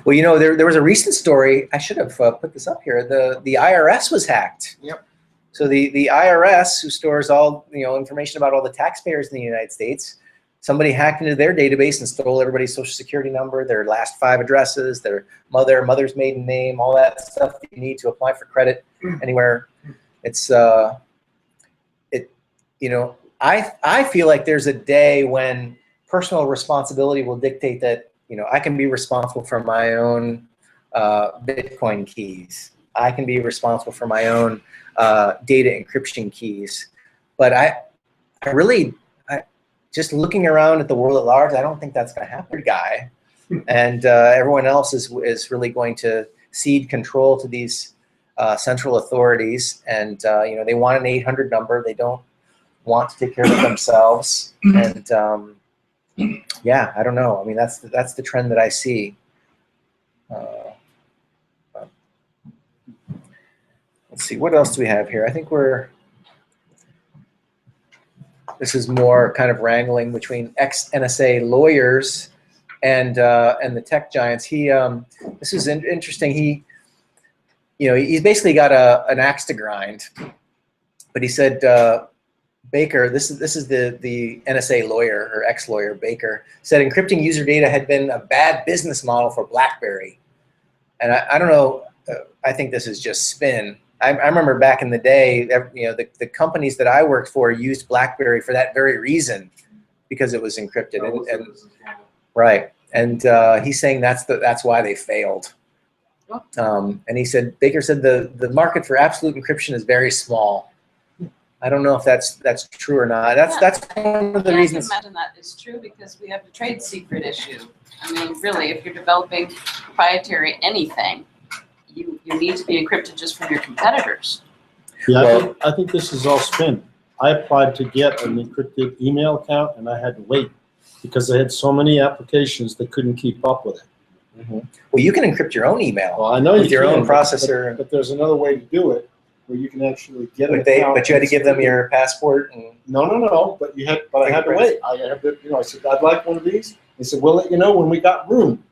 Well, you know, there was a recent story. I should have put this up here. The IRS was hacked. Yep. So the IRS, who stores all information about all the taxpayers in the United States, somebody hacked into their database and stole everybody's social security number, their last 5 addresses, their mother's maiden name, all that stuff that you need to apply for credit anywhere. It's I feel like there's a day when personal responsibility will dictate that I can be responsible for my own Bitcoin keys. I can be responsible for my own data encryption keys. But I just looking around at the world at large, I don't think that's going to happen, guy. And everyone else is really going to cede control to these central authorities. And they want an 800 number. They don't want to take care of it themselves. And yeah, I don't know. I mean, that's the trend that I see. Let's see, what else do we have here? I think this is more kind of wrangling between ex-NSA lawyers and the tech giants. This is interesting. He's basically got an axe to grind, but he said, Baker, this is the NSA lawyer or ex-lawyer Baker, said encrypting user data had been a bad business model for BlackBerry. And I don't know, I think this is just spin. I remember back in the day, the companies that I worked for used BlackBerry for that very reason, because it was encrypted. Right. And he's saying that's why they failed. And he said, Baker said the market for absolute encryption is very small. I don't know if that's true or not. That's one of the reasons. I can imagine that is true because we have a trade secret issue. I mean, really, if you're developing proprietary anything, you need to be encrypted just from your competitors. Yeah, I think this is all spin. I applied to get an encrypted email account, and I had to wait because I had so many applications that couldn't keep up with it. Mm-hmm. Well, you can encrypt your own email. Well, I know with your own processor. But there's another way to do it, where you can actually get an account. But you had to give them your passport. And no. But I had to wait. I said, I'd like one of these. They said, we'll let you know when we got room.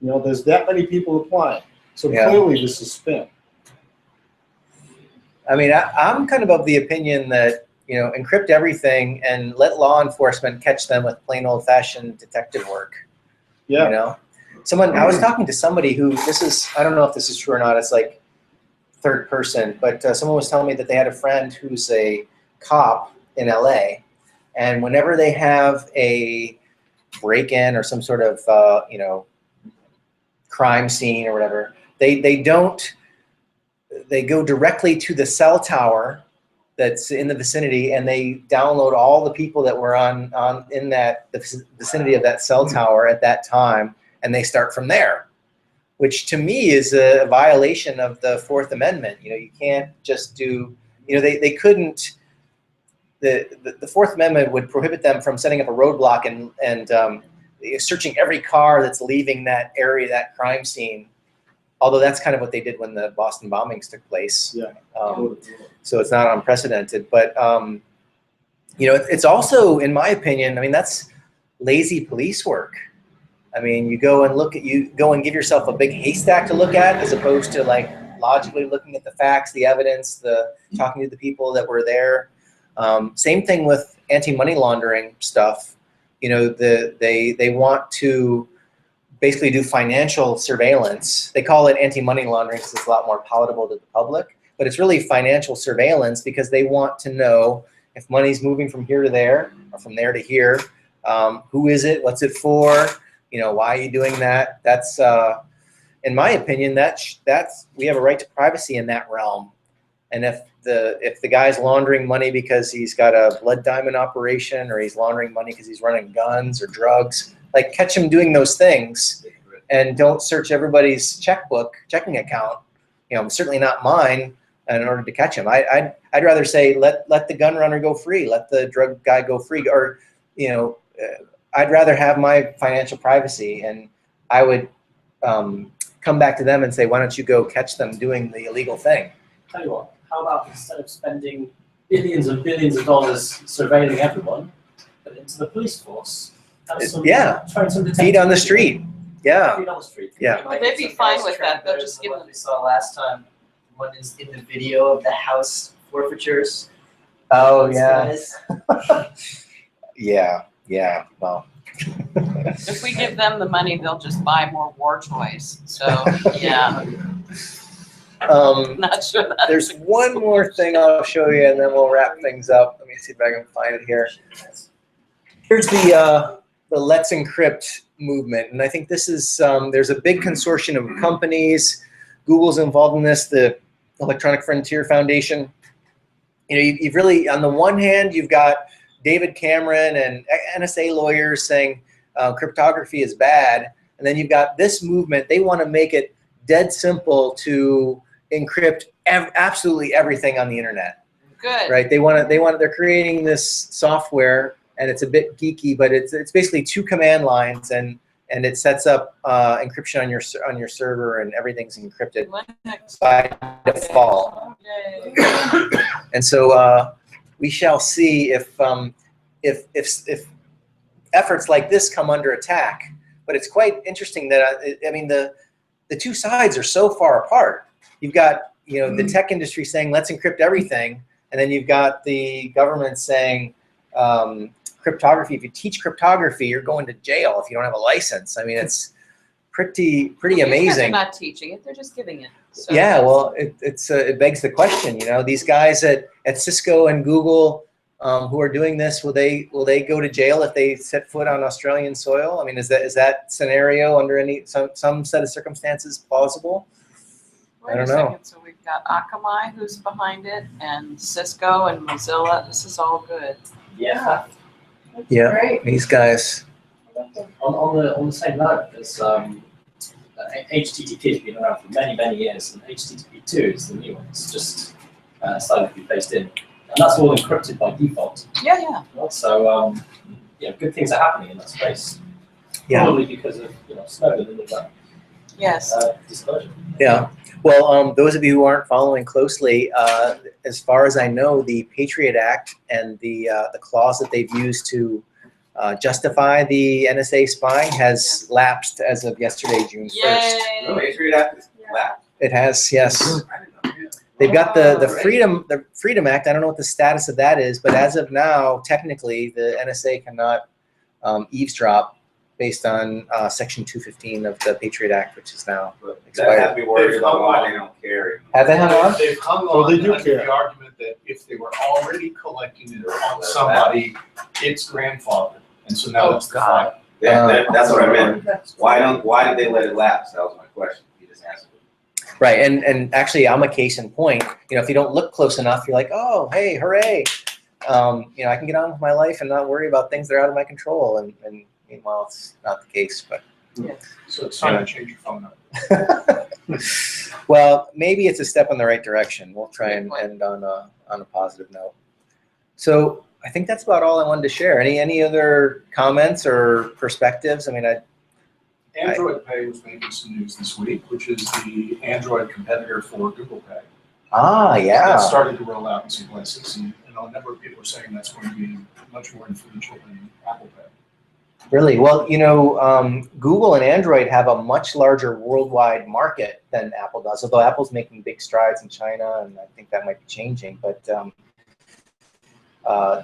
There's that many people applying. So clearly this is spin. I mean, I'm kind of the opinion that, encrypt everything and let law enforcement catch them with plain old-fashioned detective work. Yeah. I was talking to somebody who, I don't know if this is true or not, it's like third person, but someone was telling me that they had a friend who's a cop in LA, and whenever they have a break-in or some sort of, crime scene or whatever, they go directly to the cell tower that's in the vicinity, and they download all the people that were in the vicinity of that cell tower at that time, and they start from there, which to me is a violation of the Fourth Amendment. You can't just do, they couldn't, the Fourth Amendment would prohibit them from setting up a roadblock and searching every car that's leaving that area, that crime scene. Although that's kind of what they did when the Boston bombings took place. Yeah. So it's not unprecedented. But, it's also, in my opinion, I mean, that's lazy police work. I mean, you go and give yourself a big haystack to look at, as opposed to like logically looking at the facts, the evidence, talking to the people that were there. Same thing with anti-money laundering stuff. They want to basically do financial surveillance. They call it anti-money laundering because it's a lot more palatable to the public, but it's really financial surveillance because they want to know if money's moving from here to there or from there to here. Who is it? What's it for? Why are you doing that? That's, in my opinion, we have a right to privacy in that realm. And if the guy's laundering money because he's got a blood diamond operation, or he's laundering money because he's running guns or drugs, like catch him doing those things, and don't search everybody's checking account. Certainly not mine, in order to catch him. I'd rather say let the gun runner go free, let the drug guy go free, or I'd rather have my financial privacy, and I would come back to them and say, why don't you go catch them doing the illegal thing? Tell you what, how about instead of spending billions and billions of dollars surveilling everyone, but into the police force. Trying some feet on the street. Yeah. Feet on the street. Yeah. Well, they'd be fine with that. They'll just give them. We saw last time. One is in the video of the house forfeitures. Oh Those yeah. guys. Yeah. Well. If we give them the money, they'll just buy more war toys. So yeah. Not sure that. There's one more thing I'll show you, and then we'll wrap things up. Let me see if I can find it here. Here's the Let's Encrypt movement, and I think this is there's a big consortium of companies. Google's involved in this. The Electronic Frontier Foundation. You know, you've really, on the one hand, you've got David Cameron and NSA lawyers saying cryptography is bad, and then you've got this movement. They want to make it dead simple to encrypt absolutely everything on the internet. Good. Right? They're creating this software, and it's a bit geeky, but it's basically 2 command lines, and it sets up encryption on your server, and everything's encrypted by default. And so we shall see if efforts like this come under attack. But it's quite interesting that I mean the 2 sides are so far apart. You've got the tech industry saying let's encrypt everything, and then you've got the government saying cryptography. If you teach cryptography, you're going to jail if you don't have a license. I mean, it's pretty amazing. They're not teaching it; they're just giving it. So yeah, well, it begs the question. These guys at Cisco and Google who are doing this, will they go to jail if they set foot on Australian soil? I mean, is that scenario under some set of circumstances plausible? Wait a second. So we've got Akamai who's behind it, and Cisco and Mozilla. This is all good. Yeah. Yeah. Great. These guys. On the same note, there's HTTP has been around for many years, and HTTP2 is the new one. It's just starting to be phased in, and that's all encrypted by default. Yeah. So good things are happening in that space. Yeah. Probably because of Snowden and all that. Yes. Disclosure. Yeah. Well, those of you who aren't following closely, as far as I know, the Patriot Act and the clause that they've used to justify the NSA spying has lapsed as of yesterday, June 1st. The Patriot Act is lapsed. It has, yes. They've got the Freedom Act. I don't know what the status of that is, but as of now, technically, the NSA cannot eavesdrop based on Section 215 of the Patriot Act, which is now expired. Have to be worried about why they don't care. Have they hung on? They've hung Oh, on they do under care. the argument that if they were already collecting it on somebody, it's grandfathered. And so now that's the fight. That's what I meant. Why did they let it lapse? That was my question. You just answered it. Right, and actually, I'm a case in point. If you don't look close enough, you're like, oh, hey, hooray! I can get on with my life and not worry about things that are out of my control. And meanwhile, it's not the case. But So it's time to change your phone number. well, maybe it's a step in the right direction. We'll try and end on a positive note. So I think that's about all I wanted to share. Any other comments or perspectives? I mean, Android Pay was making some news this week, which is the Android competitor for Google Pay. Ah, yeah. That started to roll out in some places, and a number of people are saying that's going to be much more influential than Apple Pay. Really? Well, Google and Android have a much larger worldwide market than Apple does, although Apple's making big strides in China, and I think that might be changing, but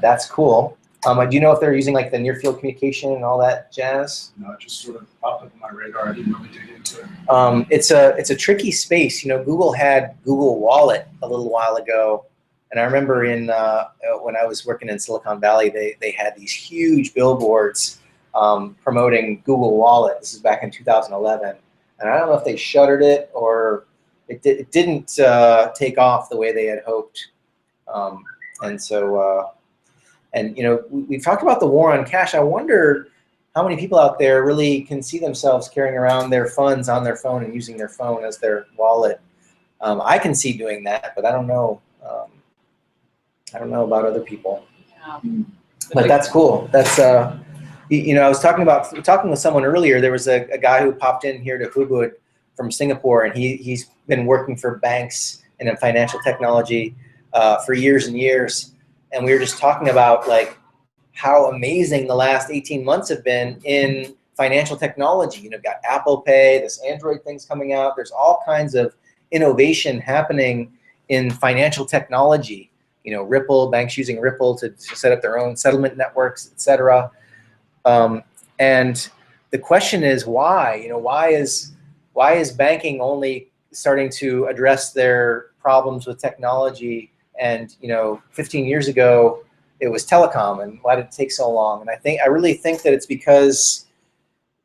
that's cool. Do you know if they're using like the near field communication and all that jazz? No, it just sort of popped up on my radar. I didn't really dig into it. It's a tricky space. Google had Google Wallet a little while ago, and I remember when I was working in Silicon Valley, they had these huge billboards promoting Google Wallet. This is back in 2011, and I don't know if they shuttered it or it didn't take off the way they had hoped, and so. We've talked about the war on cash. I wonder how many people out there really can see themselves carrying around their funds on their phone and using their phone as their wallet. I can see doing that, but I don't know. I don't know about other people. Yeah. But that's cool. That's I was talking with someone earlier. There was a guy who popped in here to Ubud from Singapore, and he's been working for banks and in financial technology for years and years. and we were just talking about like how amazing the last 18 months have been in financial technology. You know, got Apple Pay, this Android thing's coming out. There's all kinds of innovation happening in financial technology. You know, Ripple, banks using Ripple to set up their own settlement networks, et cetera. And the question is why? You know, why is banking only starting to address their problems with technology? And, you know, 15 years ago, it was telecom, and why did it take so long? And I really think that it's because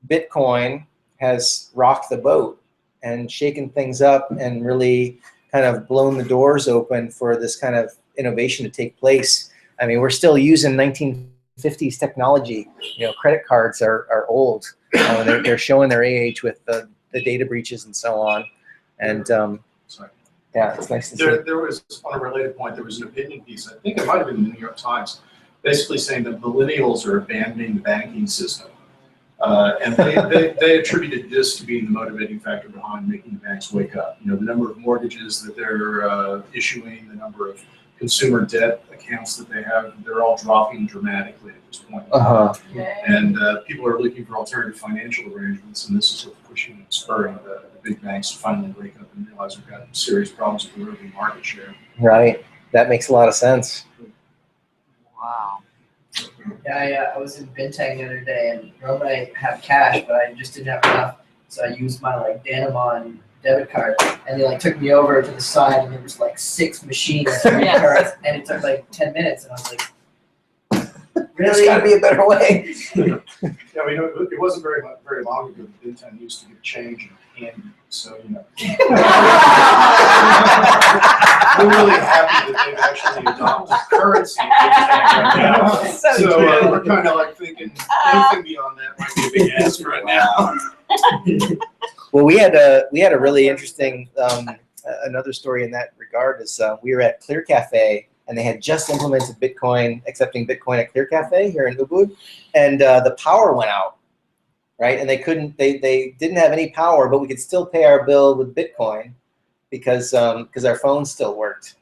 Bitcoin has rocked the boat and shaken things up and really kind of blown the doors open for this kind of innovation to take place. I mean, we're still using 1950s technology. You know, credit cards are old. They're showing their age with the data breaches and so on. And yeah, it's nice to see. There was, on a related point, there was an opinion piece, I think it might have been in the New York Times, basically saying that millennials are abandoning the banking system. And they attributed this to being the motivating factor behind making the banks wake up. You know, the number of mortgages that they're issuing, the number of consumer debt accounts that they have, they're all dropping dramatically at this point. And people are looking for alternative financial arrangements, and this is what's pushing and spurring the big banks to finally wake up and realize we've got serious problems with eroding market share. Right. That makes a lot of sense. Wow. Yeah, I was in Bintang the other day, and normally I have cash, but I just didn't have enough, so I used my like Danamon debit card, and they like took me over to the side, and there was like 6 machines cards, and it took like 10 minutes, and I was like, really? There's got to be a better way. Yeah, I mean, it wasn't very long ago that Bintang used to give change in candy, so you know. We're really happy that they've actually adopted currency right now. So we're kind of like thinking anything beyond that might be a big ask right now. Well, we had a really interesting another story in that regard is we were at Clear Cafe, and they had just implemented Bitcoin, accepting Bitcoin at Clear Cafe here in Ubud, and the power went out, right? And they didn't have any power, but we could still pay our bill with Bitcoin because our phones still worked.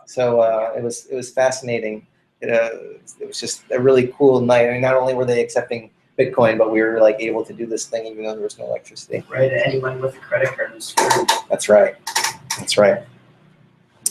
So it was fascinating. It was just a really cool night. I mean, not only were they accepting Bitcoin, but we were like able to do this thing even though there was no electricity. Right, anyone with a credit card is screwed. That's right. That's right.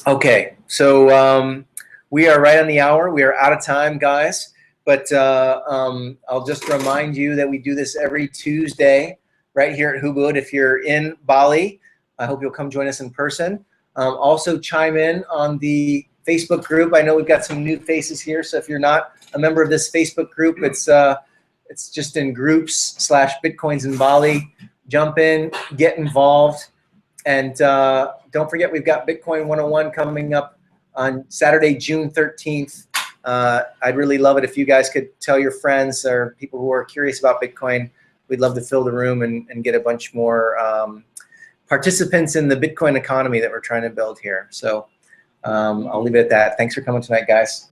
Okay, so we are right on the hour. We are out of time, guys. But I'll just remind you that we do this every Tuesday right here at Ubud. If you're in Bali, I hope you'll come join us in person. Also chime in on the Facebook group. I know we've got some new faces here, so if you're not a member of this Facebook group, it's just in groups/Bitcoins in Bali. Jump in, get involved, and don't forget we've got Bitcoin 101 coming up on Saturday, June 13th. I'd really love it if you guys could tell your friends or people who are curious about Bitcoin. We'd love to fill the room and get a bunch more participants in the Bitcoin economy that we're trying to build here. So I'll leave it at that. Thanks for coming tonight, guys.